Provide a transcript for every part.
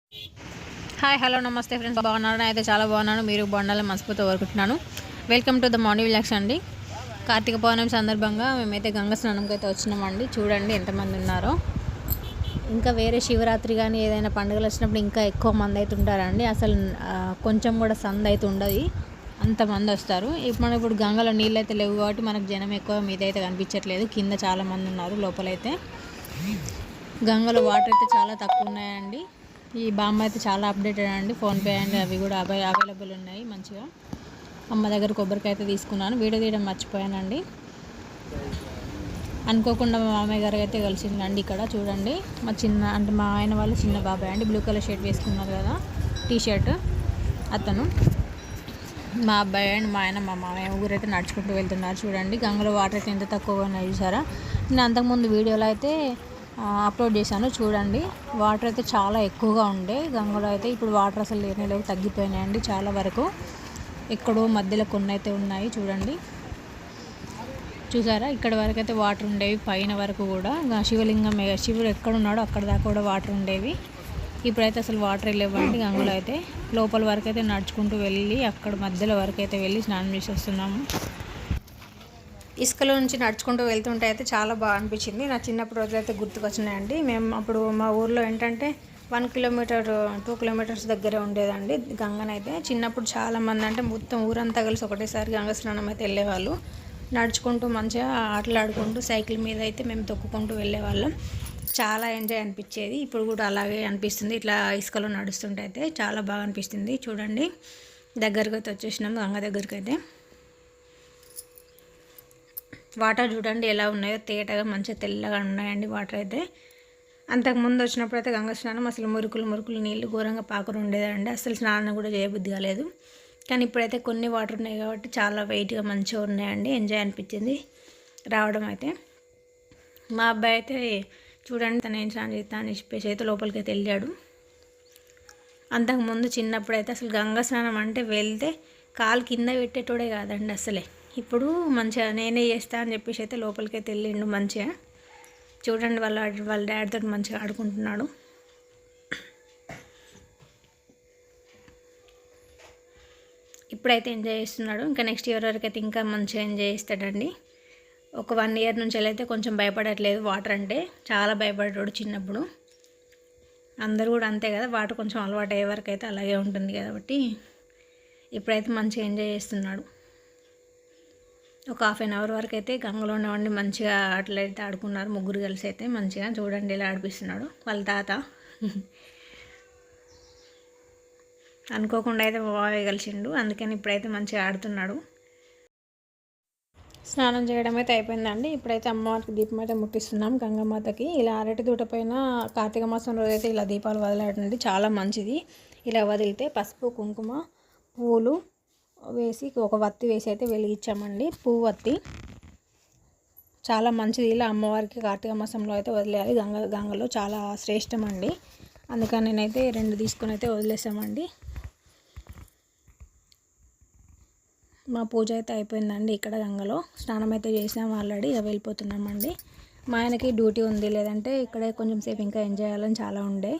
Hi hello నమస్తే friends, బాగున్నాను. అయితే చాలా బాగున్నాను. మీరు బాగుండాలని మనస్ఫూర్తిగా కోరుకుంటున్నాను. Welcome to the morning vlogs అండి. కార్తీక పౌర్ణమి సందర్భంగా మేమైతే గంగ స్నానంకి అయితే వచ్చినామండి. చూడండి ఎంతమంది ఉన్నారో. ఇంకా వేరే శివరాత్రి కానీ ఏదైనా పండుగలు వచ్చినప్పుడు ఇంకా ఎక్కువ మంది అయితే ఉంటారండి. అసలు కొంచెం కూడా సంద అయితే ఉండదు, అంతమంది వస్తారు. ఇప్పుడు గంగలో నీళ్ళు అయితే లేవు కాబట్టి మనకు జనం ఎక్కువ మీద అయితే కనిపించట్లేదు. కింద చాలామంది ఉన్నారు. లోపలైతే గంగలో వాటర్ అయితే చాలా తక్కువ ఉన్నాయండి. ఈ బామ్మ అయితే చాలా అప్డేటెడ్ అండి. ఫోన్పే అండ్ అవి కూడా అవైలబుల్ ఉన్నాయి మంచిగా. అమ్మ దగ్గర కొబ్బరికాయ అయితే తీసుకున్నాను. వీడియో తీయడం మర్చిపోయానండి. అనుకోకుండా మా మామయ్య గారు అయితే కలిసిందండి ఇక్కడ. చూడండి మా ఆయన వాళ్ళు చిన్న బాబాయ్ అండి. బ్లూ కలర్ షర్ట్ వేసుకున్నారు కదా, టీ షర్ట్. అతను మా అబ్బాయి అండ్ మా ఆయన మా మామయ్య ముగ్గురు అయితే నడుచుకుంటూ వెళ్తున్నారు. చూడండి గంగలో వాటర్ అయితే ఎంత తక్కువగా ఉన్నాయి చూసారా. నేను అంతకుముందు వీడియోలో అయితే అప్లోడ్ చేశాను. చూడండి వాటర్ అయితే చాలా ఎక్కువగా ఉండే గంగలో అయితే. ఇప్పుడు వాటర్ అసలు లేవు, తగ్గిపోయినాయండి చాలా వరకు. ఎక్కడో మధ్యలో కొన్ని అయితే ఉన్నాయి చూడండి. చూసారా, ఇక్కడ వరకు అయితే వాటర్ ఉండేవి, పైన వరకు కూడా. శివలింగం శివుడు ఎక్కడున్నాడో అక్కడ దాకా కూడా వాటర్ ఉండేవి. ఇప్పుడైతే అసలు వాటర్ లేవండి గంగలో అయితే. లోపల వరకు అయితే నడుచుకుంటూ వెళ్ళి అక్కడ మధ్యలో వరకు అయితే వెళ్ళి స్నానం చేసి వస్తున్నాము. ఇసుకలో నుంచి నడుచుకుంటూ వెళ్తుంటే అయితే చాలా బాగా అనిపించింది. నా చిన్నప్పుడు రోజులు అయితే గుర్తుకొచ్చినాయండి. మేము అప్పుడు మా ఊర్లో ఏంటంటే 1 కిలోమీటర్ 2 కిలోమీటర్స్ దగ్గరే ఉండేదండి గంగనైతే. చిన్నప్పుడు చాలామంది అంటే మొత్తం ఊరంతా కలిసి ఒకటేసారి గంగ స్నానం అయితే వెళ్ళేవాళ్ళు. నడుచుకుంటూ మంచిగా ఆటలాడుకుంటూ సైకిల్ మీద అయితే మేము తొక్కుకుంటూ వెళ్ళేవాళ్ళం. చాలా ఎంజాయ్ అనిపించేది. ఇప్పుడు కూడా అలాగే అనిపిస్తుంది. ఇట్లా ఇసుకలో నడుస్తుంటే అయితే చాలా బాగా అనిపిస్తుంది. చూడండి దగ్గరకు అయితే వచ్చేసినాం గంగ దగ్గరికి అయితే. వాటర్ చూడండి ఎలా ఉన్నాయో, తేటగా మంచిగా తెల్లగా ఉన్నాయండి వాటర్ అయితే. అంతకుముందు వచ్చినప్పుడు అయితే గంగ స్నానం అసలు మురుకులు నీళ్ళు ఘోరంగా పాకురు ఉండేదండి. అసలు స్నానం కూడా చేయబుద్ధి కాలేదు. కానీ ఇప్పుడైతే కొన్ని వాటర్ ఉన్నాయి కాబట్టి చాలా వెయిట్గా మంచిగా ఉన్నాయండి. ఎంజాయ్ అనిపించింది రావడం అయితే. మా అబ్బాయి అయితే చూడండి తను ఏం స్నానం చేస్తా అని చెప్పేసి అయితే లోపలికి అయితే వెళ్ళాడు. అంతకుముందు చిన్నప్పుడు అయితే అసలు గంగ స్నానం అంటే వెళ్తే కాలు కింద పెట్టేటోడే కాదండి అసలే. ఇప్పుడు మంచిగా నేనే చేస్తా అని చెప్పేసి అయితే లోపలికైతే వెళ్ళిండు మంచిగా. చూడండి వాళ్ళ డాడీతో మంచిగా ఆడుకుంటున్నాడు. ఇప్పుడైతే ఎంజాయ్ చేస్తున్నాడు. ఇంకా నెక్స్ట్ ఇయర్ వరకు అయితే ఇంకా మంచిగా ఎంజాయ్ చేస్తాడండి. ఒక 1 ఇయర్ నుంచి అయితే కొంచెం భయపడట్లేదు వాటర్ అంటే. చాలా భయపడేవాడు చిన్నప్పుడు. అందరూ కూడా అంతే కదా, వాటర్ కొంచెం అలవాటు అయ్యే వరకు అయితే అలాగే ఉంటుంది కాబట్టి ఇప్పుడైతే మంచిగా ఎంజాయ్ చేస్తున్నాడు. ఒక 1/2 అవర్ వరకు అయితే గంగలో ఉన్నవాడిని మంచిగా ఆటలైతే ఆడుకున్నారు ముగ్గురు కలిసి అయితే మంచిగా. చూడండి ఇలా ఆడిపిస్తున్నాడు వాళ్ళ తాత. అనుకోకుండా అయితే బాగా కలిసిండు, అందుకని ఇప్పుడైతే మంచిగా ఆడుతున్నాడు. స్నానం చేయడం అయితే అయిపోయిందండి. ఇప్పుడైతే అమ్మవారికి దీపం అయితే ముట్టిస్తున్నాం గంగమాతకి. ఇలా అరటి దూట పైన కార్తీక మాసం రోజు అయితే ఇలా దీపాలు వదలడండి చాలా మంచిది. ఇలా వదిలితే పసుపు కుంకుమ పూలు వేసి ఒక వత్తి వేసి అయితే వెలిగించామండి. పువ్వు వత్తి చాలా మంచిది. ఇలా అమ్మవారికి కార్తీక మాసంలో అయితే వదిలేయాలి. గంగలో చాలా శ్రేష్టం అండి. అందుకని నేనైతే 2 తీసుకొని అయితే వదిలేసామండి. మా పూజ అయితే అయిపోయిందండి. ఇక్కడ గంగలో స్నానం అయితే చేసాము ఆల్రెడీ. ఇక వెళ్ళిపోతున్నామండి. మా ఆయనకి డ్యూటీ ఉంది, లేదంటే ఇక్కడే కొంచెం సేపు ఇంకా ఎంజాయ్ చేయాలని చాలా ఉండే,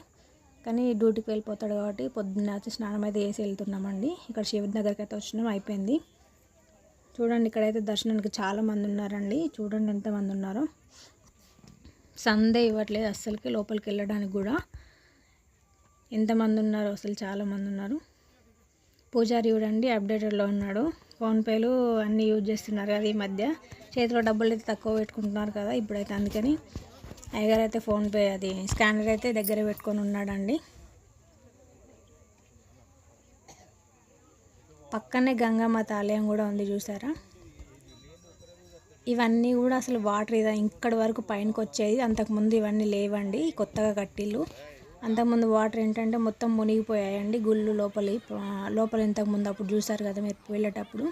కానీ డ్యూటీకి వెళ్ళిపోతాడు కాబట్టి పొద్దున్న వచ్చి స్నానం అయితే చేసి వెళ్తున్నామండి. ఇక్కడ శివుడి దగ్గరికి అయితే వచ్చినాం, అయిపోయింది. చూడండి ఇక్కడైతే దర్శనానికి చాలామంది ఉన్నారండి. చూడండి ఎంతమంది ఉన్నారో. సందే ఇవ్వట్లేదు అస్సలకి లోపలికి వెళ్ళడానికి కూడా. ఎంతమంది ఉన్నారో అసలు చాలామంది ఉన్నారు. పూజారి చూడండి అప్డేటెడ్లో ఉన్నాడు. ఫోన్పేలు అన్నీ యూజ్ చేస్తున్నారు కదా ఈ మధ్య. చేతిలో డబ్బులు అయితే తక్కువ పెట్టుకుంటున్నారు కదా ఇప్పుడైతే, అందుకని అయ్యగారు అయితే ఫోన్పే అది స్కానర్ అయితే దగ్గర పెట్టుకొని ఉన్నాడండి. పక్కనే గంగామాత ఆలయం కూడా ఉంది చూసారా. ఇవన్నీ కూడా అసలు వాటర్ ఇక్కడి వరకు పైనకి వచ్చేది. అంతకుముందు ఇవన్నీ లేవండి, కొత్తగా కట్టిల్లు. అంతకుముందు వాటర్ ఏంటంటే మొత్తం మునిగిపోయాయండి గుళ్ళు లోపల ఇంతకుముందు అప్పుడు చూసారు కదా మీరు వెళ్ళేటప్పుడు.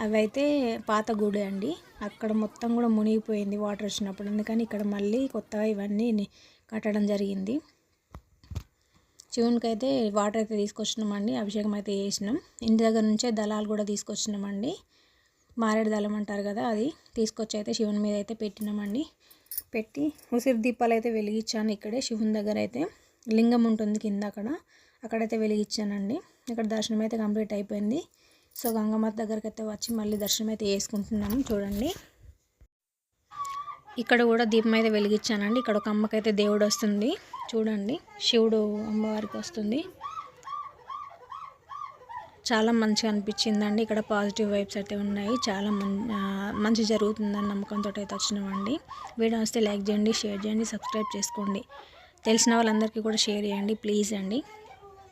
అవి అయితే పాత గుడి అండి, అక్కడ మొత్తం కూడా మునిగిపోయింది వాటర్ వచ్చినప్పుడు. అందుకని ఇక్కడ మళ్ళీ కొత్తగా ఇవన్నీ కట్టడం జరిగింది. శివునికి అయితే వాటర్ అయితే తీసుకొచ్చినామండి, అభిషేకం అయితే చేసినాం. ఇంటి దగ్గర నుంచే దళాలు కూడా తీసుకొచ్చినామండి. మారేడు దళం అంటారు కదా, అది తీసుకొచ్చి అయితే శివుని మీద అయితే పెట్టినామండి. పెట్టి ఉసిరి దీపాలు అయితే వెలిగించాను ఇక్కడే శివుని దగ్గర అయితే. లింగం ఉంటుంది కింద అక్కడైతే వెలిగించానండి. ఇక్కడ దర్శనం అయితే కంప్లీట్ అయిపోయింది. సో గంగమ్మ దగ్గరికి అయితే వచ్చి మళ్ళీ దర్శనం అయితే చేసుకుంటున్నాను. చూడండి, ఇక్కడ కూడా దీపం అయితే వెలిగించానండి. ఇక్కడ ఒక అమ్మకైతే దేవుడు వస్తుంది చూడండి, శివుడు అమ్మవారికి వస్తుంది. చాలా మంచిగా అనిపించిందండి. ఇక్కడ పాజిటివ్ వైబ్స్ అయితే ఉన్నాయి. చాలా మంచి జరుగుతుందని నమ్మకంతో అయితే వచ్చినామండి. వీడియో వస్తే లైక్ చేయండి, షేర్ చేయండి, సబ్స్క్రైబ్ చేసుకోండి. తెలిసిన వాళ్ళందరికీ కూడా షేర్ చేయండి ప్లీజ్ అండి.